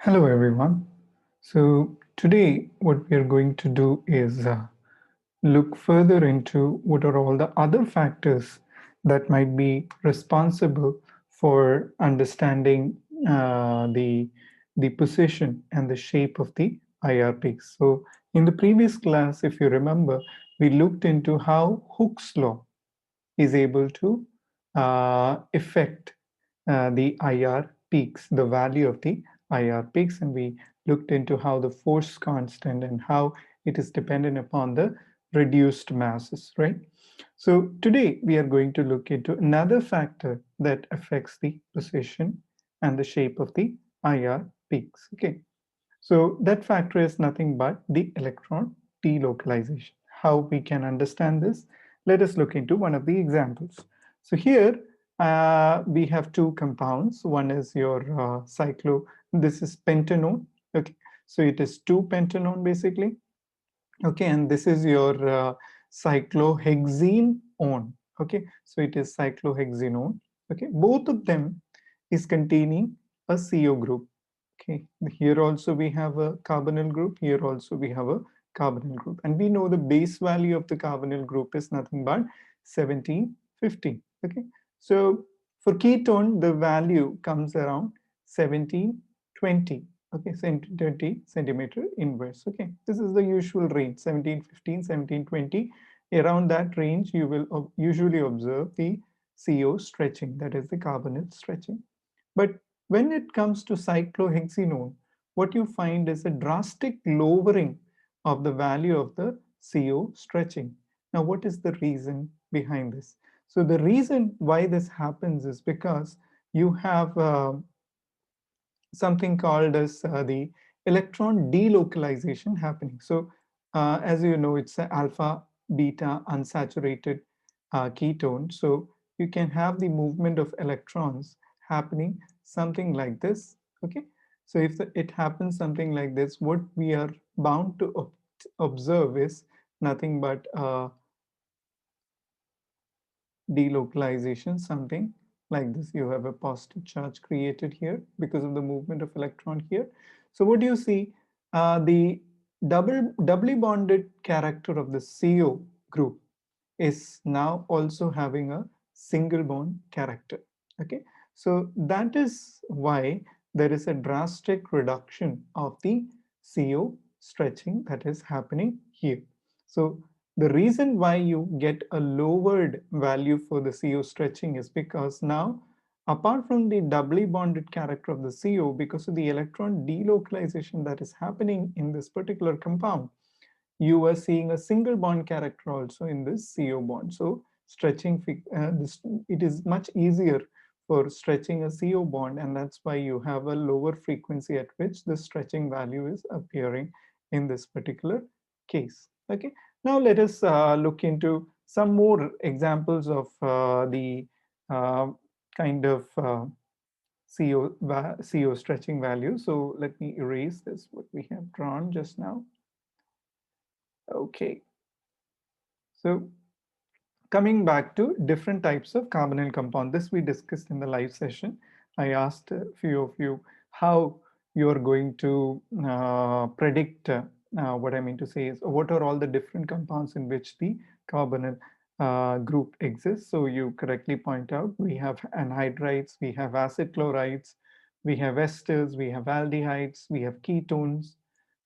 Hello everyone. So today what we are going to do is look further into what are all the other factors that might be responsible for understanding the position and the shape of the IR peaks. So in the previous class, if you remember, we looked into how Hooke's law is able to affect the IR peaks, the value of the IR peaks, and we looked into how the force constant and how it is dependent upon the reduced masses, right? So today we are going to look into another factor that affects the position and the shape of the IR peaks. Okay, so that factor is nothing but the electron delocalization. How we can understand this? Let us look into one of the examples. So here we have two compounds. One is your this is pentanone. Okay, so it is 2-pentanone basically. Okay, and this is your cyclohexene on. Okay, so it is cyclohexenone. Okay, both of them is containing a CO group. Okay, here also we have a carbonyl group, here also we have a carbonyl group, and we know the base value of the carbonyl group is nothing but 1750. Okay, so for ketone the value comes around 1720. Okay, 20 centimeter inverse. Okay, this is the usual range, 1715, 1720. Around that range you will usually observe the CO stretching, that is the carbonyl stretching. But when it comes to cyclohexenone, what you find is a drastic lowering of the value of the CO stretching. Now, what is the reason behind this? So the reason why this happens is because you have something called as the electron delocalization happening. So as you know, it's an alpha beta unsaturated ketone. So you can have the movement of electrons happening something like this. Okay, so if it happens something like this, what we are bound to observe is nothing but delocalization, something like this. You have a positive charge created here because of the movement of electron here. So what do you see? The doubly bonded character of the CO group is now also having a single bond character. Okay, so that is why there is a drastic reduction of the CO stretching that is happening here. So the reason why you get a lowered value for the CO stretching is because now, apart from the doubly bonded character of the CO, because of the electron delocalization that is happening in this particular compound, you are seeing a single bond character also in this CO bond. So stretching, it is much easier for stretching a CO bond, and that's why you have a lower frequency at which the stretching value is appearing in this particular case. Okay, now let us look into some more examples of the uh, kind of CO stretching value. So let me erase this, what we have drawn just now. Okay, so coming back to different types of carbonyl compound, this we discussed in the live session. I asked a few of you how you are going to predict what I mean to say is what are all the different compounds in which the carbonyl group exists. So you correctly point out we have anhydrides, we have acid chlorides, we have esters, we have aldehydes, we have ketones,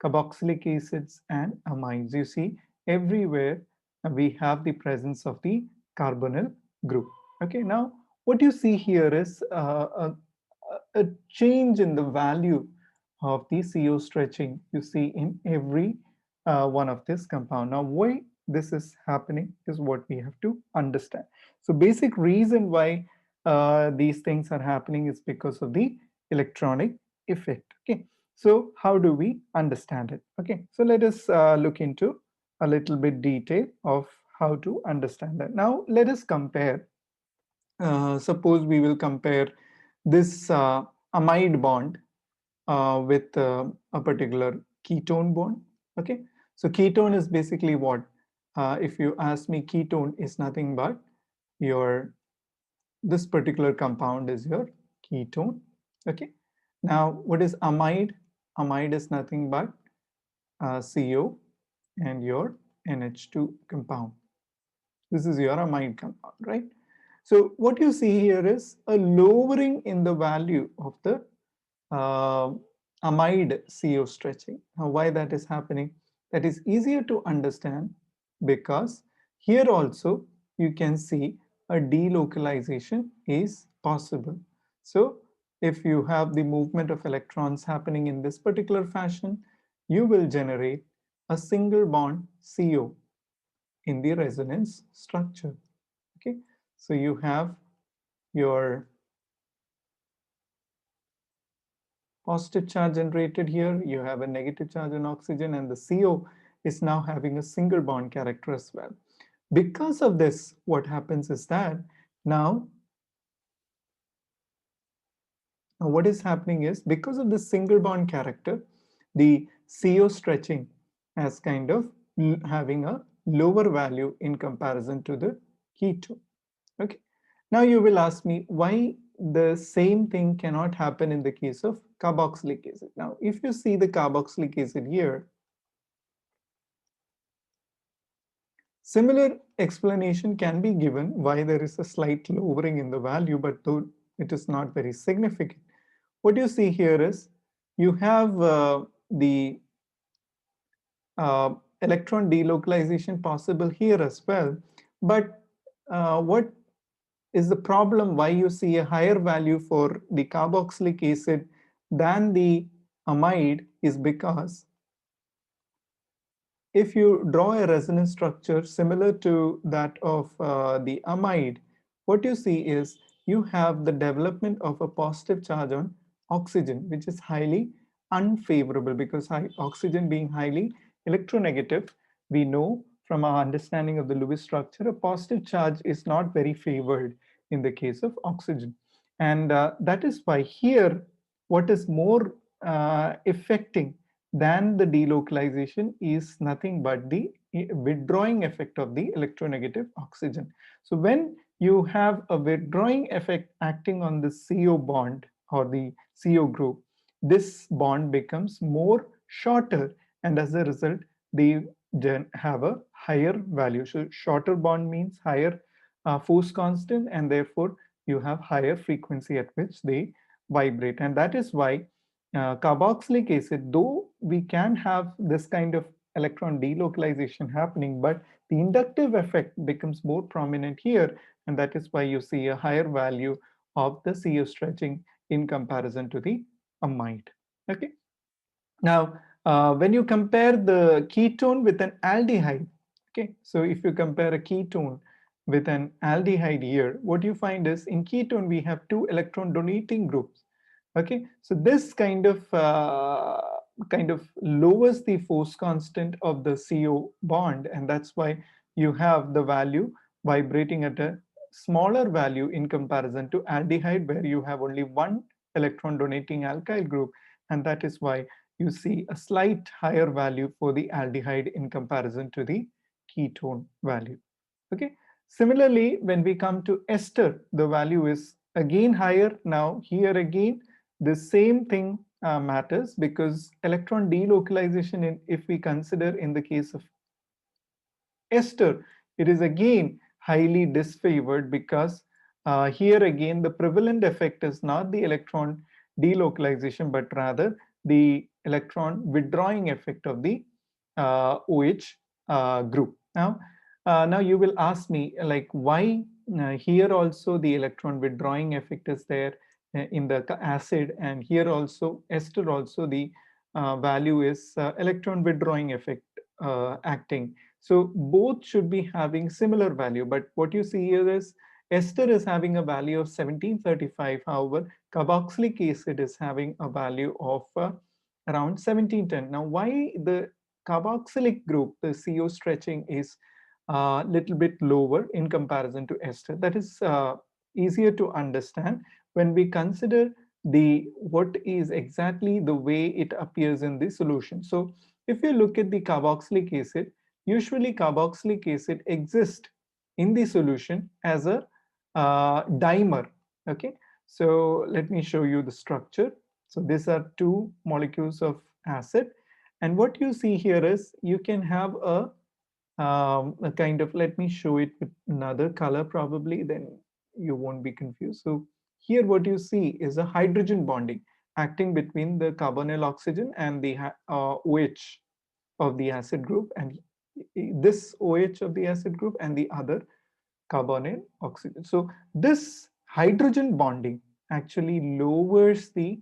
carboxylic acids, and amines. You see, everywhere we have the presence of the carbonyl group. Okay, now what you see here is a change in the value of the CO stretching you see in every one of this compound. Now, why this is happening is what we have to understand. So basic reason why these things are happening is because of the electronic effect. Okay, so how do we understand it? Okay, so let us look into a little bit detail of how to understand that. Now let us compare. Suppose we will compare this amide bond with a particular ketone bond. Okay, so ketone is basically what? If you ask me, ketone is nothing but your this particular compound is your ketone. Okay, now what is amide? amide is nothing but CO and your NH2 compound. This is your amide compound, right? So what you see here is a lowering in the value of the uh, amide CO stretching. Now, why that is happening? That is easier to understand because here also you can see a delocalization is possible. So if you have the movement of electrons happening in this particular fashion, you will generate a single bond CO in the resonance structure. Okay, so you have your positive charge generated here, you have a negative charge on oxygen, and the CO is now having a single bond character as well. Because of this, what happens is that now what is happening is because of the single bond character, the CO stretching as kind of having a lower value in comparison to the ketone. Okay. Now you will ask me why the same thing cannot happen in the case of carboxylic acid. Now, if you see the carboxylic acid here, similar explanation can be given why there is a slight lowering in the value, but though it is not very significant. What you see here is you have the electron delocalization possible here as well. But what is the problem why you see a higher value for the carboxylic acid than the amide is because if you draw a resonance structure similar to that of the amide, what you see is you have the development of a positive charge on oxygen, which is highly unfavorable because oxygen being highly electronegative, we know from our understanding of the Lewis structure, a positive charge is not very favored in the case of oxygen. And that is why here, what is more affecting than the delocalization is nothing but the withdrawing effect of the electronegative oxygen. So when you have a withdrawing effect acting on the CO bond or the CO group, this bond becomes more shorter, and as a result, they have a higher value. So shorter bond means higher force constant, and therefore you have higher frequency at which they vibrate. And that is why carboxylic acid, though we can have this kind of electron delocalization happening, but the inductive effect becomes more prominent here, and that is why you see a higher value of the CO stretching in comparison to the amide. Okay. Now, when you compare the ketone with an aldehyde, okay, so if you compare a ketone with an aldehyde here, what you find is in ketone we have two electron donating groups. Okay, so this kind of lowers the force constant of the CO bond, and that's why you have the value vibrating at a smaller value in comparison to aldehyde, where you have only one electron donating alkyl group, and that is why you see a slight higher value for the aldehyde in comparison to the ketone value. Okay. Similarly, when we come to ester, the value is again higher. Now here again, the same thing matters because electron delocalization, if we consider in the case of ester, it is again highly disfavored because here again the prevalent effect is not the electron delocalization but rather the electron withdrawing effect of the OH group. Now you will ask me like why here also the electron withdrawing effect is there in the acid, and here also ester also the value is electron withdrawing effect acting. So both should be having similar value, but what you see here is ester is having a value of 1735. However, carboxylic acid is having a value of around 1710. Now, why the carboxylic group, the CO stretching is a little bit lower in comparison to ester? That is easier to understand when we consider the what is exactly the way it appears in the solution. So if you look at the carboxylic acid, usually carboxylic acid exists in the solution as a dimer. Okay, so let me show you the structure. So these are two molecules of acid. And what you see here is you can have a kind of, let me show it with another color probably, then you won't be confused. So here what you see is a hydrogen bonding acting between the carbonyl oxygen and the OH of the acid group, and this OH of the acid group and the other carbonyl oxygen. So this hydrogen bonding actually lowers the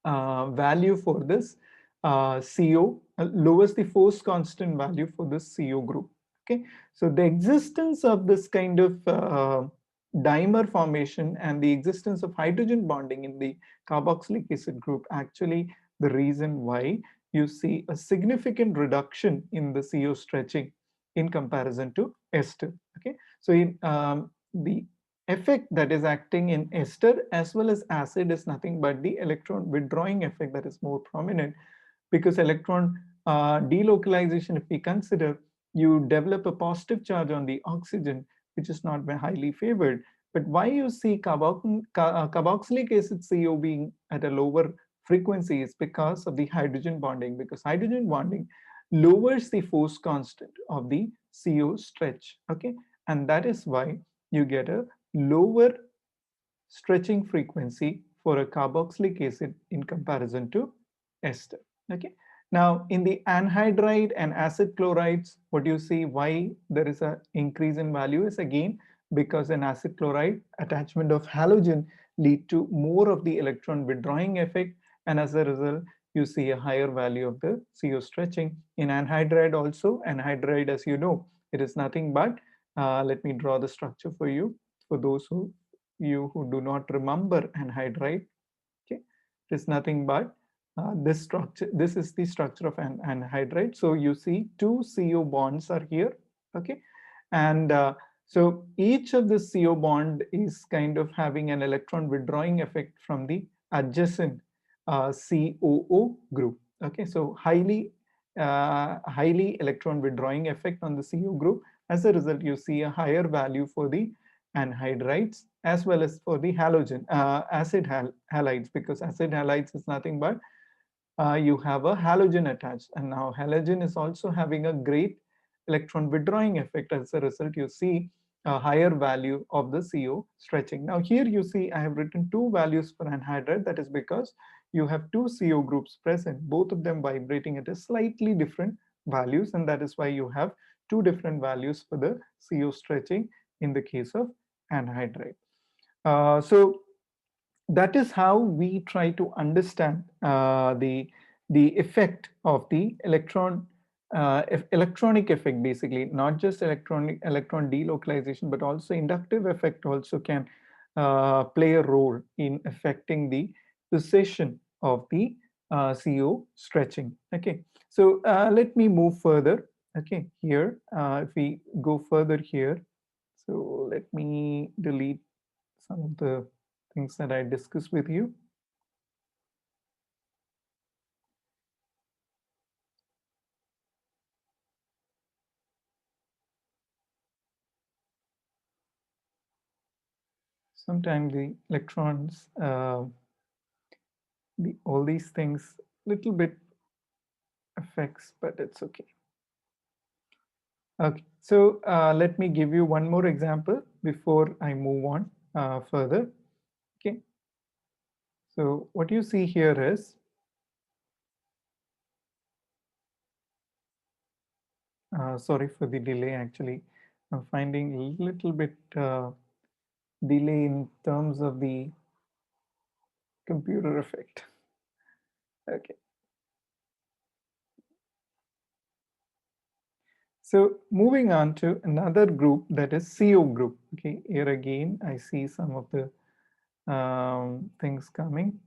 value for this CO, lowers the force constant value for this CO group. Okay, so the existence of this kind of dimer formation and the existence of hydrogen bonding in the carboxylic acid group actually the reason why you see a significant reduction in the CO stretching in comparison to ester. Okay, so in the effect that is acting in ester as well as acid is nothing but the electron withdrawing effect that is more prominent, because electron delocalization, if we consider, you develop a positive charge on the oxygen, which is not very highly favored. But why you see carboxylic acid CO being at a lower frequency is because of the hydrogen bonding, because hydrogen bonding lowers the force constant of the CO stretch. Okay, and that is why you get a lower stretching frequency for a carboxylic acid in comparison to ester. Okay. Now, in the anhydride and acid chlorides, what you see why there is an increase in value is again because an acid chloride attachment of halogen lead to more of the electron withdrawing effect, and as a result, you see a higher value of the CO stretching. In anhydride also, anhydride, as you know, it is nothing but, let me draw the structure for you, for those who do not remember anhydride. Okay, it is nothing but this structure. This is the structure of an anhydride. So you see two CO bonds are here. Okay, and so each of the CO bond is kind of having an electron withdrawing effect from the adjacent COO group. Okay, so highly electron withdrawing effect on the CO group. As a result, you see a higher value for the anhydrides as well as for the halogen acid halides, because acid halides is nothing but you have a halogen attached, and now halogen is also having a great electron withdrawing effect. As a result, you see a higher value of the CO stretching. Now here you see I have written two values for anhydride. That is because you have two CO groups present, both of them vibrating at a slightly different values, and that is why you have two different values for the CO stretching in the case of anhydride. So that is how we try to understand the effect of the electronic effect, basically not just electron delocalization, but also inductive effect also can play a role in affecting the precision of the CO stretching. Okay, so let me move further. Okay, here if we go further here, so let me delete some of the things that I discussed with you. Sometimes the electrons, all these things, little bit affects, but it's okay. Okay, so let me give you one more example before I move on further. Okay, so what you see here is sorry for the delay. Actually, I'm finding a little bit delay in terms of the computer effect. Okay. So moving on to another group, that is CO group. Okay, here again, I see some of the things coming.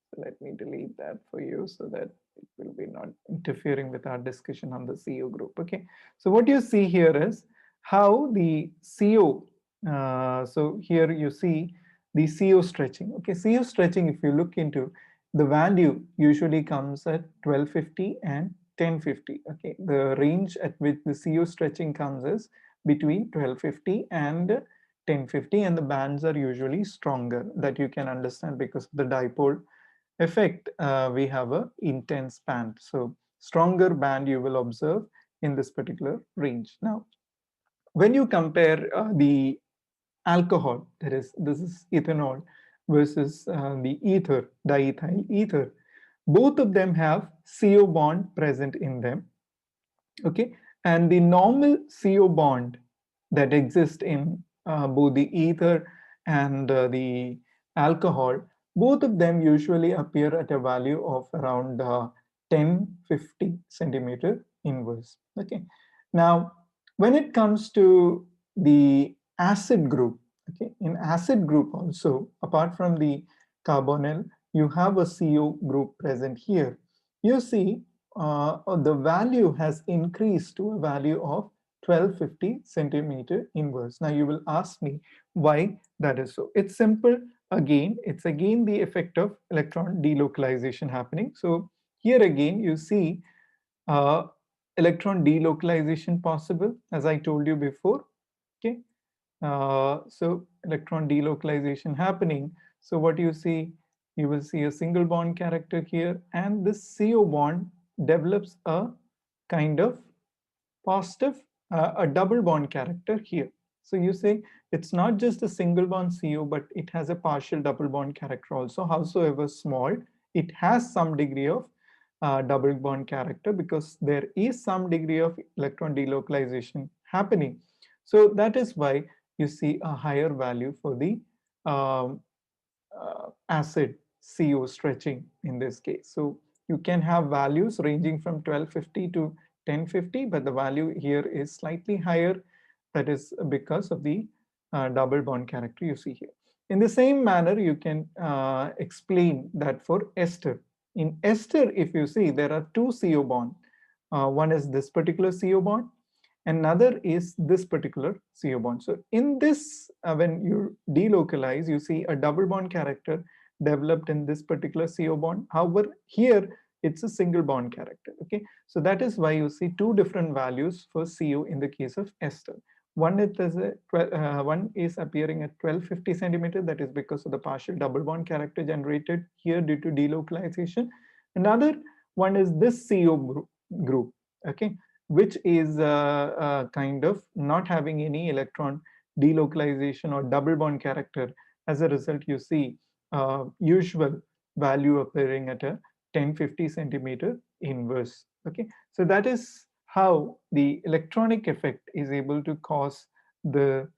So let me delete that for you so that it will be not interfering with our discussion on the CO group. Okay, so what you see here is how the CO, so here you see the CO stretching. Okay, CO stretching, if you look into, the value usually comes at 1250 and 1050. Okay, the range at which the CO stretching comes is between 1250 and 1050, and the bands are usually stronger. That you can understand because of the dipole effect, we have a intense band. So stronger band you will observe in this particular range. Now, when you compare the alcohol, that is, this is ethanol versus the ether, diethyl ether, both of them have CO bond present in them. Okay, and the normal CO bond that exists in both the ether and the alcohol, both of them usually appear at a value of around 1050 centimeter inverse. Okay, now when it comes to the acid group, okay, in acid group also, apart from the carbonyl, you have a CO group present here. You see the value has increased to a value of 1250 centimeter inverse. Now you will ask me why that is so. It's simple. Again, it's again the effect of electron delocalization happening. So here again you see uh, electron delocalization possible, as I told you before. Okay, so electron delocalization happening. So what you see, you will see a single bond character here, and this CO bond develops a kind of positive, a double bond character here. So you say it's not just a single bond CO, but it has a partial double bond character also. Howsoever small, it has some degree of double bond character because there is some degree of electron delocalization happening. So that is why you see a higher value for the um, acid CO stretching in this case. So you can have values ranging from 1250 to 1050, but the value here is slightly higher. That is because of the double bond character you see here. In the same manner, you can explain that for ester. In ester, if you see, there are two CO bond. One is this particular CO bond, another is this particular CO bond. So in this, when you delocalize, you see a double bond character developed in this particular CO bond. However, here it's a single bond character. Okay, so that is why you see two different values for CO in the case of ester. One one is appearing at 1250 centimeter. That is because of the partial double bond character generated here due to delocalization. Another one is this CO group. Okay, which is kind of not having any electron delocalization or double bond character. As a result, you see usual value appearing at a 1050 centimeter inverse. Okay, so that is how the electronic effect is able to cause the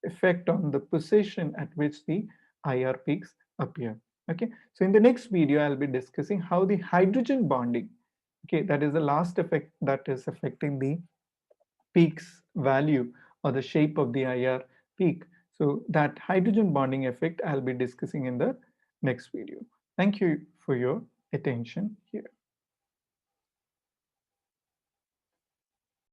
effect on the position at which the IR peaks appear. Okay, so in the next video, I'll be discussing how the hydrogen bonding, okay, that is the last effect that is affecting the peak's value or the shape of the IR peak. So that hydrogen bonding effect I'll be discussing in the next video. Thank you for your attention here.